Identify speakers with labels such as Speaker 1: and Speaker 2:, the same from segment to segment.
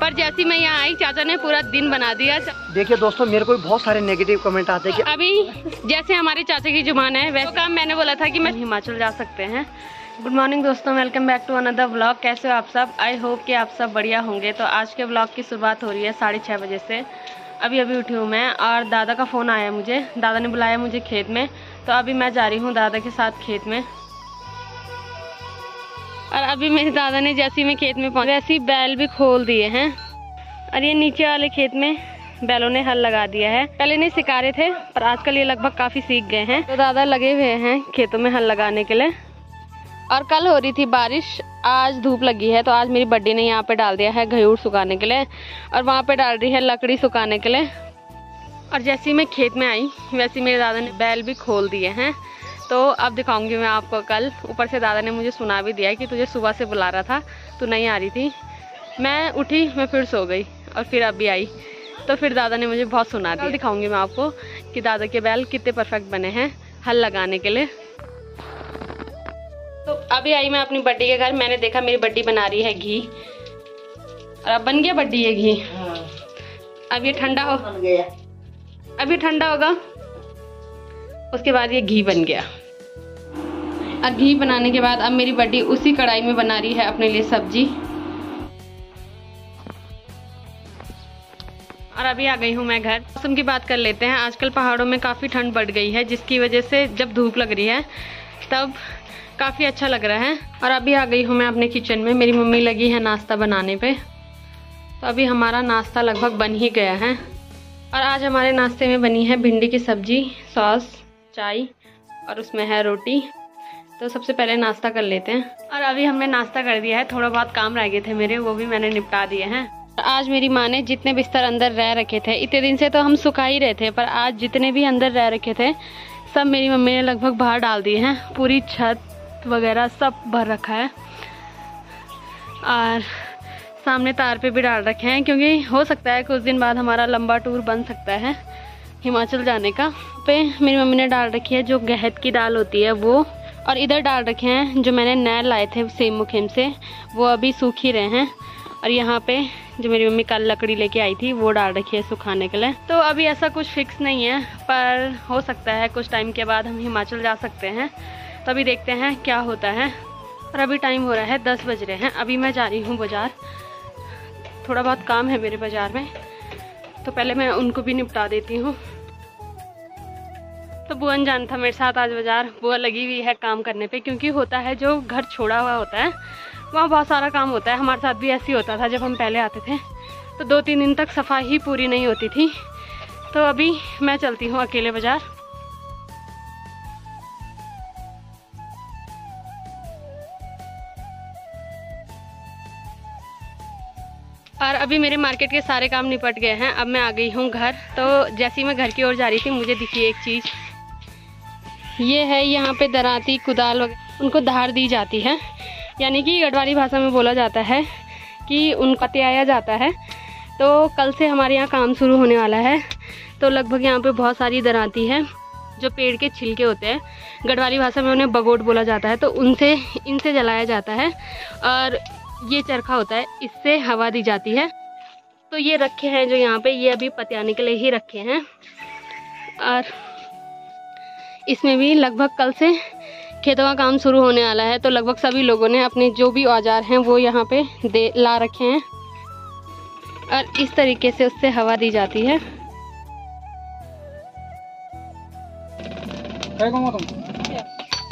Speaker 1: पर जैसी मैं यहाँ आई चाचा ने पूरा दिन बना दिया।
Speaker 2: देखिए दोस्तों, मेरे को बहुत सारे नेगेटिव कमेंट आते हैं कि
Speaker 1: अभी जैसे हमारे चाचा की जुबान है वैसे काम मैंने बोला था कि मैं हिमाचल जा सकते हैं। गुड मॉर्निंग दोस्तों, welcome back to another vlog. कैसे हो आप सब? आई होप कि आप सब बढ़िया होंगे। तो आज के व्लॉग की शुरुआत हो रही है 6:30 बजे से। अभी उठी हूँ मैं और दादा का फ़ोन आया मुझे। दादा ने बुलाया मुझे खेत में, तो अभी मैं जा रही हूँ दादा के साथ खेत में। और अभी मेरे दादा ने जैसे ही मैं खेत में पहुँची वैसे ही बैल भी खोल दिए हैं। और ये नीचे वाले खेत में बैलों ने हल लगा दिया है। पहले नहीं सिखा रहे थे पर आजकल ये लगभग काफ़ी सीख गए हैं। तो दादा लगे हुए हैं खेतों में हल लगाने के लिए। और कल हो रही थी बारिश, आज धूप लगी है। तो आज मेरी बड्डी ने यहाँ पे डाल दिया है घयूर सुखाने के लिए और वहाँ पे डाल रही है लकड़ी सुखाने के लिए। और जैसे ही मैं खेत में आई वैसे मेरे दादा ने बैल भी खोल दिए हैं। तो अब दिखाऊंगी मैं आपको कल। ऊपर से दादा ने मुझे सुना भी दिया कि तुझे सुबह से बुला रहा था, तू नहीं आ रही थी। मैं उठी, मैं फिर सो गई और फिर अभी आई तो फिर दादा ने मुझे बहुत सुना दिया। कल दिखाऊंगी मैं आपको कि दादा के बैल कितने परफेक्ट बने हैं हल लगाने के लिए। तो अभी आई मैं अपनी बड्डी के घर। मैंने देखा मेरी बड्डी बना रही है घी। और अब बन गया बड्डी ये घी। अब ये ठंडा हो गया, अभी ठंडा होगा उसके बाद ये घी बन गया। और घी बनाने के बाद अब मेरी बड्डी उसी कढ़ाई में बना रही है अपने लिए सब्जी। और अभी आ गई हूँ मैं घर। मौसम की बात कर लेते हैं। आजकल पहाड़ों में काफ़ी ठंड बढ़ गई है, जिसकी वजह से जब धूप लग रही है तब काफ़ी अच्छा लग रहा है। और अभी आ गई हूँ मैं अपने किचन में। मेरी मम्मी लगी है नाश्ता बनाने पे। तो अभी हमारा नाश्ता लगभग बन ही गया है। और आज हमारे नाश्ते में बनी है भिंडी की सब्जी, सॉस, चाय और उसमें है रोटी। तो सबसे पहले नाश्ता कर लेते हैं। और अभी हमने नाश्ता कर दिया है। थोड़ा बहुत काम रह गए थे मेरे, वो भी मैंने निपटा दिए हैं। आज मेरी माँ ने जितने बिस्तर अंदर रह रखे थे, इतने दिन से तो हम सुखा ही रहे थे, पर आज जितने भी अंदर रह रखे थे सब मेरी मम्मी ने लगभग बाहर डाल दिए हैं। पूरी छत वगैरह सब भर रखा है। और सामने तार पे भी डाल रखे हैं, क्योंकि हो सकता है कुछ दिन बाद हमारा लंबा टूर बन सकता है हिमाचल जाने का। पे मेरी मम्मी ने डाल रखी है जो गहत की दाल होती है वो। और इधर डाल रखे हैं जो मैंने नैल लाए थे सेम मुखेम से, वो अभी सूख ही रहे हैं। और यहाँ पे जो मेरी मम्मी कल लकड़ी लेके आई थी वो डाल रखी है सुखाने के लिए। तो अभी ऐसा कुछ फिक्स नहीं है, पर हो सकता है कुछ टाइम के बाद हम हिमाचल जा सकते हैं। तो अभी देखते हैं क्या होता है। और अभी टाइम हो रहा है 10 बज रहे हैं। अभी मैं जा रही हूँ बाज़ार। थोड़ा बहुत काम है मेरे बाज़ार में, तो पहले मैं उनको भी निपटा देती हूँ। तो बुआ जान था मेरे साथ आज बाज़ार। बुआ लगी हुई है काम करने पे, क्योंकि होता है जो घर छोड़ा हुआ होता है वहाँ बहुत सारा काम होता है। हमारे साथ भी ऐसे ही होता था जब हम पहले आते थे, तो 2-3 दिन तक सफाई ही पूरी नहीं होती थी। तो अभी मैं चलती हूँ अकेले बाज़ार। और अभी मेरे मार्केट के सारे काम निपट गए हैं। अब मैं आ गई हूँ घर। तो जैसे ही मैं घर की ओर जा रही थी मुझे दिखी एक चीज़। ये है यहाँ पे दराती, कुदाल वगैरह उनको धार दी जाती है, यानी कि गढ़वाली भाषा में बोला जाता है कि उनको त्याया जाता है। तो कल से हमारे यहाँ काम शुरू होने वाला है। तो लगभग यहाँ पे बहुत सारी दराती है जो पेड़ के छिलके होते हैं, गढ़वाली भाषा में उन्हें बगोट बोला जाता है। तो इनसे जलाया जाता है। और ये चरखा होता है, इससे हवा दी जाती है। तो ये रखे हैं जो यहाँ पे, ये अभी पतियाने के लिए ही रखे हैं। और इसमें भी लगभग कल से खेतों का काम शुरू होने वाला है। तो लगभग सभी लोगों ने अपने जो भी औजार हैं वो यहाँ पे ला रखे हैं। और इस तरीके से उससे हवा दी जाती है।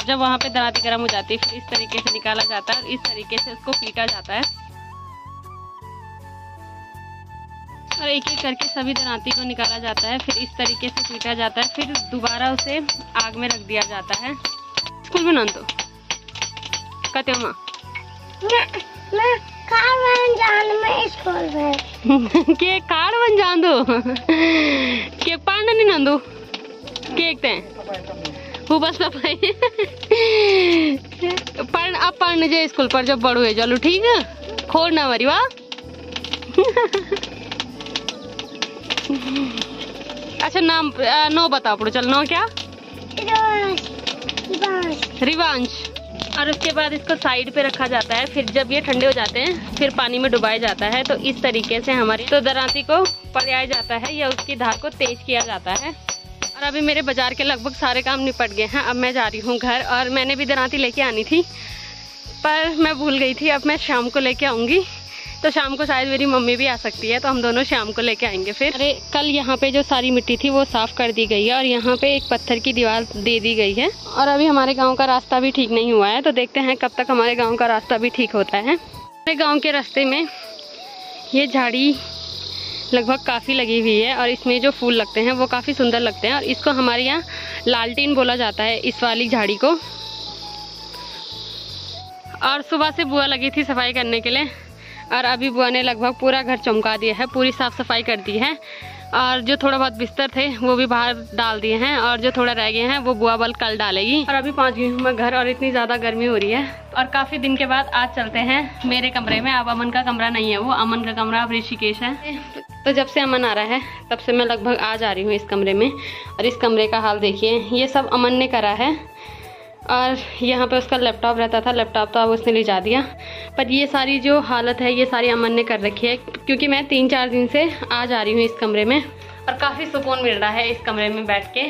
Speaker 1: जब वहाँ पे दराती गर्म हो जाती है फिर इस तरीके से निकाला जाता है और इस तरीके से उसको पीटा जाता है। और एक एक करके सभी दराती को निकाला जाता है, फिर इस तरीके से पीटा जाता है, फिर दोबारा उसे आग में रख दिया जाता है। स्कूल में नंदो कहते हो माँ के कार्ड बन जान दो के पढ़ने नहीं नंदो के वो बस पढ़ अब पढ़ने जाए स्कूल पर जब बड़ो है। चलो ठीक है, खोड़ ना मरी वाह। अच्छा नाम नो बताओ पड़ो। चल नो क्या? रिवांश। और उसके बाद इसको साइड पे रखा जाता है। फिर जब ये ठंडे हो जाते हैं फिर पानी में डुबाया जाता है। तो इस तरीके से हमारी तो दरांती को पकाया जाता है या उसकी धार को तेज किया जाता है। और अभी मेरे बाजार के लगभग सारे काम निपट गए हैं। अब मैं जा रही हूँ घर। और मैंने भी दरांती लेके आनी थी पर मैं भूल गई थी। अब मैं शाम को लेके आऊँगी, तो शाम को शायद मेरी मम्मी भी आ सकती है, तो हम दोनों शाम को लेके आएंगे। फिर अरे कल यहाँ पे जो सारी मिट्टी थी वो साफ़ कर दी गई है और यहाँ पे एक पत्थर की दीवार दे दी गई है। और अभी हमारे गांव का रास्ता भी ठीक नहीं हुआ है, तो देखते हैं कब तक हमारे गांव का रास्ता भी ठीक होता है। हमारे गांव के रास्ते में ये झाड़ी लगभग काफ़ी लगी हुई है और इसमें जो फूल लगते हैं वो काफ़ी सुंदर लगते हैं। और इसको हमारे यहाँ लालटीन बोला जाता है, इस वाली झाड़ी को। और सुबह से बुआ लगी थी सफाई करने के लिए और अभी बुआ ने लगभग पूरा घर चमका दिया है, पूरी साफ़ सफाई कर दी है। और जो थोड़ा बहुत बिस्तर थे वो भी बाहर डाल दिए हैं और जो थोड़ा रह गए हैं वो बुआ बल कल डालेगी। और अभी पहुंच गई हूँ मैं घर और इतनी ज़्यादा गर्मी हो रही है। और काफ़ी दिन के बाद आज चलते हैं मेरे कमरे में। अब अमन का कमरा नहीं है, वो अमन का कमरा अब ऋषिकेश है। तो जब से अमन आ रहा है तब से मैं लगभग आ जा रही हूँ इस कमरे में। और इस कमरे का हाल देखिए, ये सब अमन ने करा है। और यहाँ पे उसका लैपटॉप रहता था, लैपटॉप तो अब उसने ले जा दिया। पर ये सारी जो हालत है ये सारी अमन ने कर रखी है, क्योंकि मैं 3-4 दिन से आ जा रही हूँ इस कमरे में। और काफ़ी सुकून मिल रहा है इस कमरे में बैठ के।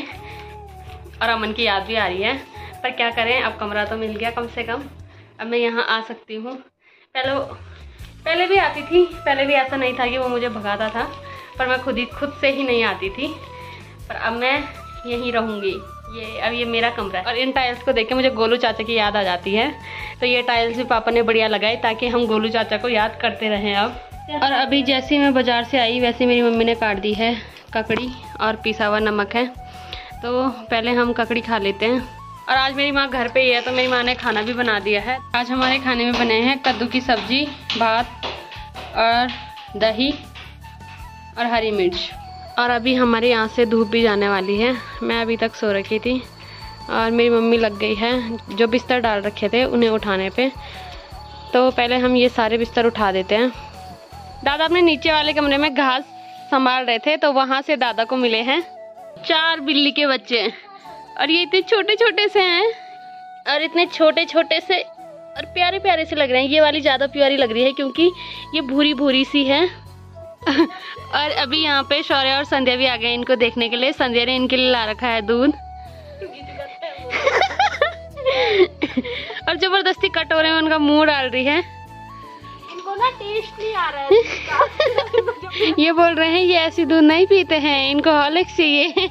Speaker 1: और अमन की याद भी आ रही है, पर क्या करें, अब कमरा तो मिल गया कम से कम। अब मैं यहाँ आ सकती हूँ। पहले भी आती थी, पहले भी ऐसा नहीं था कि वो मुझे भगाता था, पर मैं खुद से ही नहीं आती थी। पर अब मैं यहीं रहूँगी। अब ये मेरा कमरा है। और इन टाइल्स को देख के मुझे गोलू चाचा की याद आ जाती है। तो ये टाइल्स भी पापा ने बढ़िया लगाई ताकि हम गोलू चाचा को याद करते रहें अब। और अभी जैसे मैं बाज़ार से आई वैसे मेरी मम्मी ने काट दी है ककड़ी और पिसा हुआ नमक है। तो पहले हम ककड़ी खा लेते हैं। और आज मेरी माँ घर पे ही है, तो मेरी माँ ने खाना भी बना दिया है। आज हमारे खाने में बने हैं कद्दू की सब्ज़ी, भात और दही और हरी मिर्च। और अभी हमारे यहाँ से धूप भी जाने वाली है। मैं अभी तक सो रखी थी और मेरी मम्मी लग गई है जो बिस्तर डाल रखे थे उन्हें उठाने पे। तो पहले हम ये सारे बिस्तर उठा देते हैं। दादा अपने नीचे वाले कमरे में घास संभाल रहे थे, तो वहाँ से दादा को मिले हैं 4 बिल्ली के बच्चे। और ये इतने छोटे छोटे से हैं और इतने छोटे छोटे से और प्यारे प्यारे से लग रहे हैं। ये वाली ज़्यादा प्यारी लग रही है क्योंकि ये भूरी भूरी सी है। और अभी यहाँ पे शौर्य और संध्या भी आ गए इनको देखने के लिए। संध्या ने इनके लिए ला रखा है दूध। और जबरदस्ती कटोरे में उनका मुंह डाल रही है।
Speaker 3: इनको ना टेस्ट नहीं आ रहा है।
Speaker 1: ये बोल रहे हैं ये ऐसी दूध नहीं पीते हैं, इनको हॉर्लिक्स चाहिए।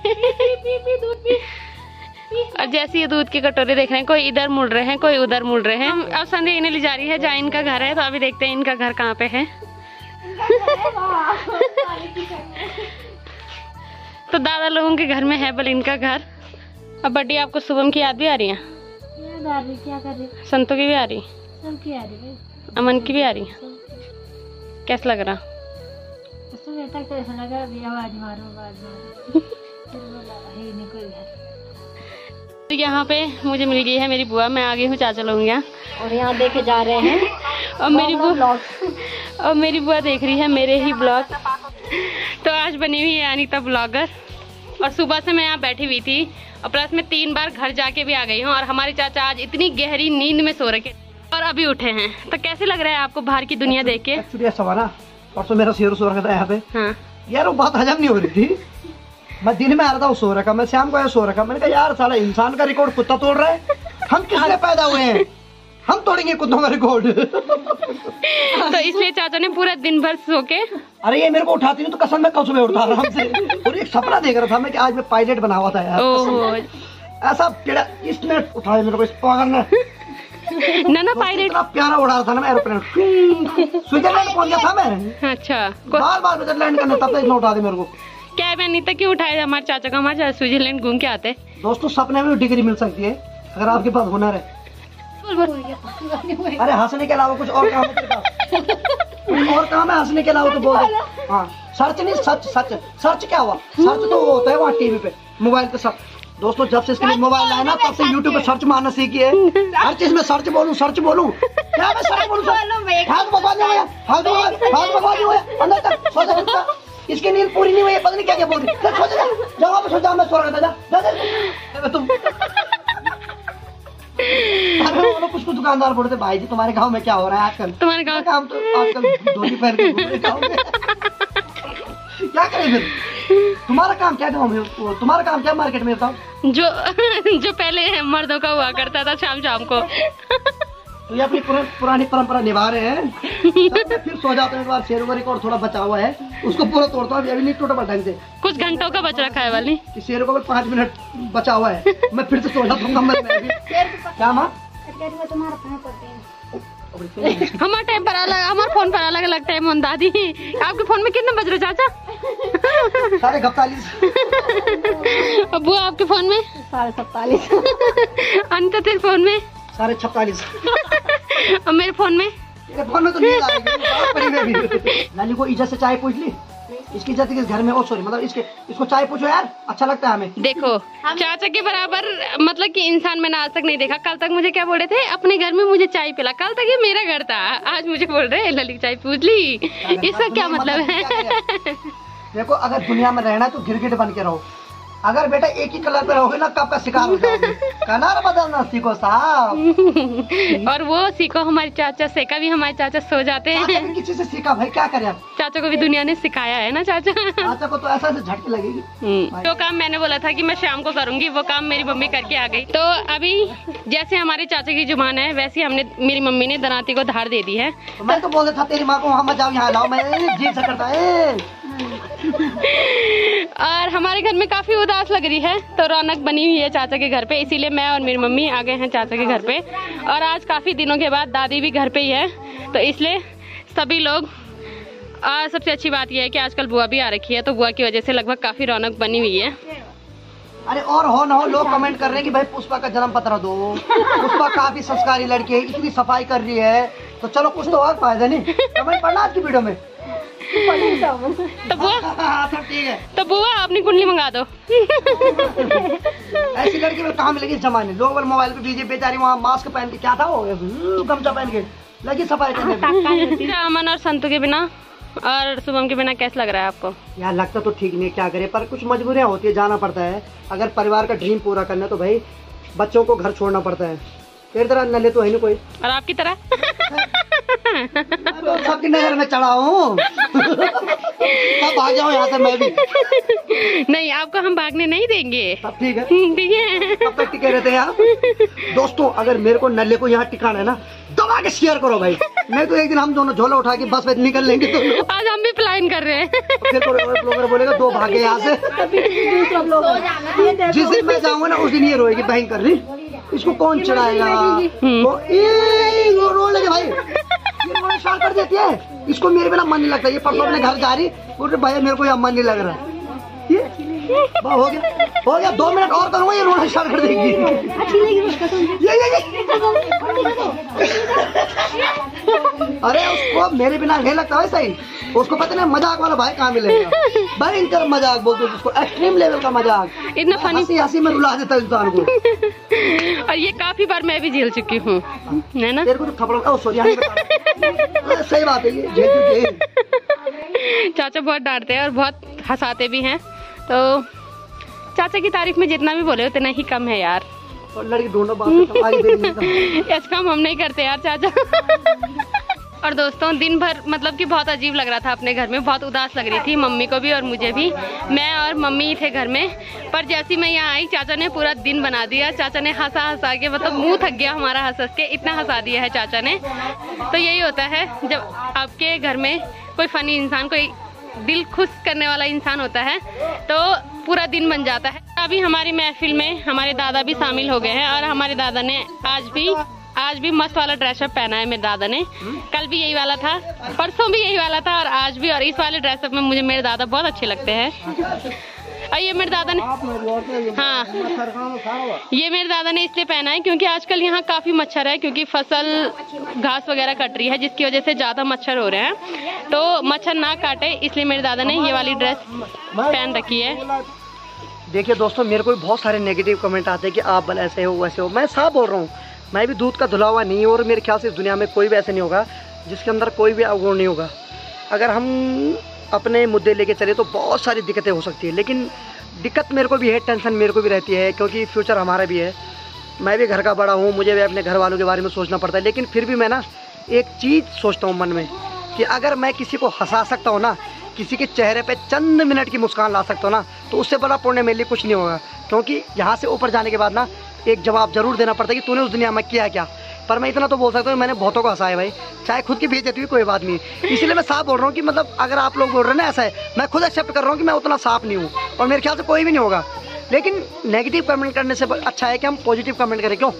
Speaker 1: और जैसे ये दूध के कटोरे देख रहे हैं, कोई इधर मुड़ रहे हैं, कोई उधर मुड़ रहे हैं। अब संध्या इन्हें ले जा रही है जहाँ इनका घर है। तो अभी देखते हैं इनका घर कहाँ पे है। तो दादा लोगों के घर में है बल इनका घर। अब बड्डी, आपको शुभम की याद भी आ रही है?
Speaker 3: क्या कर रही?
Speaker 1: संतों की भी आ रही,
Speaker 3: सबकी आ रही,
Speaker 1: अमन की भी आ रही। कैसा लग रहा?
Speaker 3: तक तो ऐसा लगा अभी आवाज मारो।
Speaker 1: तो यहाँ पे मुझे मिल गई है मेरी बुआ। मैं आ गई हूँ चाचा लोगों यहाँ।
Speaker 3: और यहाँ देखे जा रहे हैं
Speaker 1: और मेरी बुआ देख रही है मेरे ही ब्लॉग। तो आज बनी हुई है अनीता ब्लॉगर। और सुबह से मैं यहाँ बैठी हुई थी और प्लस में 3 बार घर जाके भी आ गई हूँ। और हमारे चाचा आज इतनी गहरी नींद में सो रखे और अभी उठे हैं। तो कैसे लग रहा है आपको बाहर की दुनिया देख के?
Speaker 2: परसों मेरा शेर सो रखा था यहाँ पे।
Speaker 1: हाँ
Speaker 2: यार वो बात हजम नहीं हो रही थी। मैं दिन में आ रहा था वो सो रखा, मैं शाम को सो रखा। मैंने कहा यार साला इंसान का रिकॉर्ड कुत्ता तोड़ रहा है। हम किसने पैदा हुए हैं, हम तोड़ेंगे कुत्तों का रिकॉर्ड।
Speaker 1: तो इसलिए चाचा ने पूरा दिन भर सो के।
Speaker 2: अरे ये मेरे को उठाती नहीं तो कसम मैं कल सुबह उठा आराम से। और एक सपना देख रहा था मैं कि आज मैं पायलट बना हुआ था यार।
Speaker 1: ओहो,
Speaker 2: ऐसा टेढ़ा इसने उठाया मेरे को, इस पागल ने।
Speaker 1: ना पायलट
Speaker 2: इतना प्यारा उड़ा रहा था ना मैं एरोप्लेन। स्विट्जरलैंड पहुंच गया था मैं।
Speaker 1: अच्छा,
Speaker 2: बार स्विट्जरलैंड करने, तब तक इसने उठा दी मेरे को।
Speaker 1: क्या मैं नहीं था क्यों उठाया हमारे चाचा का? हमारे स्विट्जरलैंड घूम के आते।
Speaker 2: दोस्तों सपने में भी डिग्री मिल सकती है अगर आपके पास हुनर है। अरे हंसने के अलावा कुछ और काम है तेरे पास? और काम है हंसने के अलावा तो बोल दे। हाँ सर्च नहीं, सर्च क्या हुआ? सर्च तो वो होता है वहाँ टीवी पे, मोबाइल पे सर्च। दोस्तों जब से इसके लिए मोबाइल लाया ना तब से यूट्यूब पे सर्च मारना सीखी है। हर चीज में सर्च बोलूं क्या मैं सर्च बोलूं? हाथ भगवा नहीं हुआ अंदर तक सो जा। इसकी नींद पूरी नहीं हुई है, पता नहीं क्या क्या बोल रही। जवाब सो जा, मैं सो रहा था। जा तुम। अरे चलो कुछ दुकानदार बोलते भाई जी तुम्हारे गांव में क्या हो रहा है आजकल,
Speaker 1: तुम्हारे गाँव
Speaker 2: काम तो आजकल धोती पहन के घूम रहे गाँव में। क्या करें फिर, तुम्हारा काम क्या गाँव में, तुम्हारा काम क्या मार्केट में बताओ।
Speaker 1: जो पहले मर्दों का हुआ करता था शाम शाम को।
Speaker 2: तो ये अपनी पुरानी परंपरा निभा रहे हैं। मैं फिर सो जाता हूँ, एक बार शेर उमर और थोड़ा बचा हुआ है उसको पूरा तोड़ता हूँ, अभी नहीं टूटा ढंग से,
Speaker 1: कुछ घंटों का बच रखा है वाली
Speaker 2: कि शेर को 5 मिनट बचा हुआ है, मैं फिर से सो जाता हूँ कमरे में अभी। क्या माँ
Speaker 1: हमारा टाइम पर अलग, हमारा फोन पर अलग अलग टाइम होता दादी। आपके फोन में कितने बज रहे चाचा?
Speaker 2: 47:45।
Speaker 1: अबू आपके फोन में
Speaker 3: 47:47।
Speaker 1: अनिता तेरे फोन में
Speaker 2: 46:46।
Speaker 1: और मेरे फोन में
Speaker 2: फोन में तो नींद आ गई। नानी को इज्जत से चाय पूछ ली, इसकी इज्जत किस घर में, ओ सॉरी मतलब इसको चाय पूछो यार, अच्छा लगता है हमें।
Speaker 1: देखो चाचा के बराबर मतलब कि इंसान मैंने आज तक नहीं देखा। कल तक मुझे क्या बोल रहे थे, अपने घर में मुझे चाय पिला, कल तक ये मेरा घर था, आज मुझे बोल रहे हैं ललित चाय पूछ ली। इसका क्या मतलब है?
Speaker 2: देखो अगर दुनिया में रहना है तो गिरगिट बन के रहो, अगर बेटा एक ही कलर पे रहोगे ना कब का शिकार हो जाओगे। कलर बदलना सीखो साहब।
Speaker 1: और वो सीखो हमारे चाचा से, कभी हमारे चाचा सो जाते हैं।
Speaker 2: किसी से सीखा भाई, क्या करें आप।
Speaker 1: चाचा को भी दुनिया ने सिखाया है ना चाचा।
Speaker 2: चाचा को तो ऐसा झटके लगेगी।
Speaker 1: जो काम मैंने बोला था कि मैं शाम को करूंगी वो काम मेरी मम्मी करके आ गई। तो अभी जैसे हमारे चाचा की जुबान है वैसे हमने, मेरी मम्मी ने दराती को धार दे दी है।
Speaker 2: तो मैं तो बोल रहा था तेरी माँ को वहाँ मत जाओ, यहाँ लाओ, मैं जी से करता है।
Speaker 1: और हमारे घर में काफी उदास लग रही है, तो रौनक बनी हुई है चाचा के घर पे, इसीलिए मैं और मेरी मम्मी आ गए हैं चाचा के घर पे। और आज काफी दिनों के बाद दादी भी घर पे ही है, तो इसलिए सभी लोग। और सबसे अच्छी बात यह है कि आजकल बुआ भी आ रखी है, तो बुआ की वजह से लगभग काफी रौनक बनी हुई है।
Speaker 2: अरे और हो ना हो, लोग कमेंट कर रहे हैं कि भाई पुष्पा का जन्म पत्र दो, पुष्पा काफी संस्कारी लड़की है, इतनी सफाई कर रही है, तो चलो कुछ तो और फायदा नहीं। कमेंट पढ़ना आज की वीडियो में।
Speaker 1: तो बुआ
Speaker 2: ठीक है,
Speaker 1: तो बुआ अपनी कुंडली मंगा दो।
Speaker 2: ऐसी लड़की में कहाँ मिलेगी इस जमाने। लोग मोबाइल पे बीजे बेचारी वहाँ मास्क पहन के, क्या था वो गमछा पहन के लगी सफाई करने।
Speaker 1: अमन और संतू के बिना और शुभम के बिना कैसा लग रहा है आपको?
Speaker 2: यार लगता तो ठीक नहीं, क्या करे, पर कुछ मजबूरियाँ होती है, जाना पड़ता है। अगर परिवार का ड्रीम पूरा करना है तो भाई बच्चों को घर छोड़ना पड़ता है। तेरी तरह नले तो है नहीं कोई,
Speaker 1: और आपकी तरह
Speaker 2: तो सबकी नजर में चढ़ा हूँ। तब भाग जाओ यहाँ से मैं भी।
Speaker 1: नहीं, आपको हम भागने नहीं देंगे।
Speaker 2: सब ठीक है,
Speaker 1: ठीक है।
Speaker 2: कब तक टिके रहते हैं यहाँ। दोस्तों अगर मेरे को नल्ले को यहाँ टिकाना है ना, दबा के शेयर करो भाई, नहीं तो एक दिन हम दोनों झोला उठा के बस में निकल लेंगे। तो
Speaker 1: आज हम भी प्लान कर रहे हैं।
Speaker 2: फिर ब्लॉगर बोलेगा दो भागे यहाँ से। जिस दिन मैं जाऊंगा ना उस दिन ये रोएगी बहन कर रही, इसको कौन चढ़ाएगा। रो लगे भाई, ये रोना स्टार्ट कर देती है, इसको मेरे बिना मन नहीं लगता। ये परसों अपने घर जा रही, बोल रही भाई मेरे को यहाँ मन नहीं लग रहा। ये हो गया 2 मिनट और करूँगा, ये रोना स्टार्ट कर देगी। अरे उसको मेरे बिना नहीं लगता वैसा ही, उसको पता नहीं मजाक वाला भाई कहाँ मिलेगा। भयंकर मजाक बोलते हैं उसको, एक्सट्रीम लेवल का मजाक,
Speaker 1: इतना फनी,
Speaker 2: हंसी में रुला देता है इंसान को।
Speaker 1: और ये काफी बार मैं भी झेल चुकी हूँ, है ना।
Speaker 2: तेरे को तो थप्पड़, सॉरी सही बात है, ये झेल चुके।
Speaker 1: चाचा बहुत डांटते हैं और बहुत हंसाते भी हैं, तो चाचा की तारीफ में जितना भी बोले उतना ही कम है यार।
Speaker 2: और लड़की ढूंढो बात
Speaker 1: ऐसा काम हम नहीं करते यार चाचा। और दोस्तों दिन भर मतलब कि बहुत अजीब लग रहा था अपने घर में, बहुत उदास लग रही थी मम्मी को भी और मुझे भी। मैं और मम्मी थे घर में, पर जैसे मैं यहाँ आई चाचा ने पूरा दिन बना दिया। चाचा ने हंसा के, मतलब मुंह थक गया हमारा हंस के, इतना हंसा दिया है चाचा ने। तो यही होता है जब आपके घर में कोई फनी इंसान, कोई दिल खुश करने वाला इंसान होता है तो पूरा दिन बन जाता है। अभी हमारी महफिल में हमारे दादा भी शामिल हो गए हैं और हमारे दादा ने आज भी मस्त वाला ड्रेसअप पहना है मेरे दादा ने। कल भी यही वाला था, परसों भी यही वाला था और आज भी। और इस वाले ड्रेसअप में मुझे मेरे दादा बहुत अच्छे लगते हैं। और ये मेरे दादा ने, हाँ ये मेरे दादा ने इसलिए पहना है क्योंकि आजकल यहाँ काफी मच्छर है, क्योंकि फसल घास वगैरह कट रही है जिसकी वजह से ज्यादा मच्छर हो रहे हैं। तो मच्छर ना काटे इसलिए मेरे दादा ने ये वाली ड्रेस पहन रखी है।
Speaker 2: देखिए दोस्तों, मेरे को भी बहुत सारे नेगेटिव कमेंट आते हैं कि आप भले ऐसे हो वैसे हो। मैं साफ बोल रहा हूँ, मैं भी दूध का धुला हुआ नहीं हूँ और मेरे ख्याल से इस दुनिया में कोई भी ऐसे नहीं होगा जिसके अंदर कोई भी अवगुण नहीं होगा। अगर हम अपने मुद्दे लेके चले तो बहुत सारी दिक्कतें हो सकती है, लेकिन दिक्कत मेरे को भी है, टेंशन मेरे को भी रहती है, क्योंकि फ्यूचर हमारा भी है। मैं भी घर का बड़ा हूँ, मुझे भी अपने घर वालों के बारे में सोचना पड़ता है, लेकिन फिर भी मैं ना एक चीज़ सोचता हूँ मन में कि अगर मैं किसी को हंसा सकता हूँ ना, किसी के चेहरे पे चंद मिनट की मुस्कान ला सकता हूँ ना, तो उससे बड़ा पुण्य मेरे लिए कुछ नहीं होगा। क्योंकि यहाँ से ऊपर जाने के बाद ना एक जवाब जरूर देना पड़ता है कि तूने उस दुनिया में किया क्या। पर मैं इतना तो बोल सकता हूँ मैंने बहुतों को हंसाया भाई, चाहे खुद की बेइज्जती हुई कोई बात नहीं। इसलिए मैं साफ बोल रहा हूँ कि मतलब अगर आप लोग बोल रहे हैं ना ऐसा है, मैं खुद एक्सेप्ट कर रहा हूँ कि मैं उतना साफ नहीं हूँ, और मेरे ख्याल से कोई भी नहीं होगा। लेकिन नेगेटिव कमेंट करने से अच्छा है कि हम पॉजिटिव कमेंट करें। क्यों?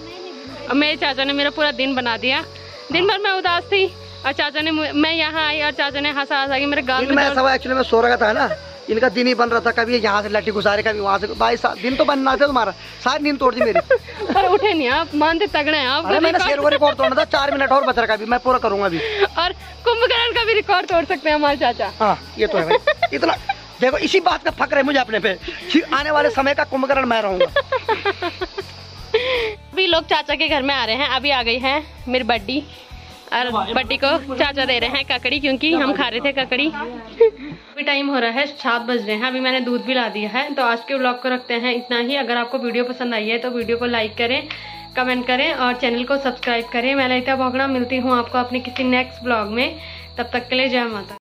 Speaker 1: अब मेरे चाचा ने मेरा पूरा दिन बना दिया। दिन भर मैं उदास थी और चाचा ने, मैं यहाँ आई और चाचा ने हंसा हंसा के मेरे गाल में
Speaker 2: ऐसा हुआ एक्चुअली मैं सो रहा था ना, इनका दिन ही बन रहा था, कभी यहाँ से लट्टी घुसा रहे, कभी वहाँ से। भाई दिन तो बनना था तुम्हारा, सारी नींद तोड़ दी मेरी।
Speaker 1: पर उठे नहीं आप, मानते तगड़े हैं आप।
Speaker 2: अरे मैंने शेर को रिकॉर्ड तोड़ना था, 4 मिनट और बच रहा है, मैं पूरा करूंगा अभी।
Speaker 1: और कुंभकर्ण का भी रिकॉर्ड तोड़ सकते हैं हमारे चाचा।
Speaker 2: हाँ ये तो है भाई। इतना देखो, इसी बात का फक्र है मुझे अपने पे कि आने वाले समय का कुंभकर्ण मैं रहूंगा।
Speaker 1: अभी लोग चाचा के घर में आ रहे हैं, अभी आ गई है मेरी बड्डी, और बड्डी को चाचा दे रहे हैं ककड़ी, क्योंकि हम खा रहे थे ककड़ी। अभी टाइम हो रहा है 7 बज रहे हैं, अभी मैंने दूध भी ला दिया है। तो आज के व्लॉग को रखते हैं इतना ही। अगर आपको वीडियो पसंद आई है तो वीडियो को लाइक करें, कमेंट करें और चैनल को सब्सक्राइब करें। मैं ललिता बोगड़ा, मिलती हूँ आपको अपने किसी नेक्स्ट व्लॉग में। तब तक के लिए जय माता।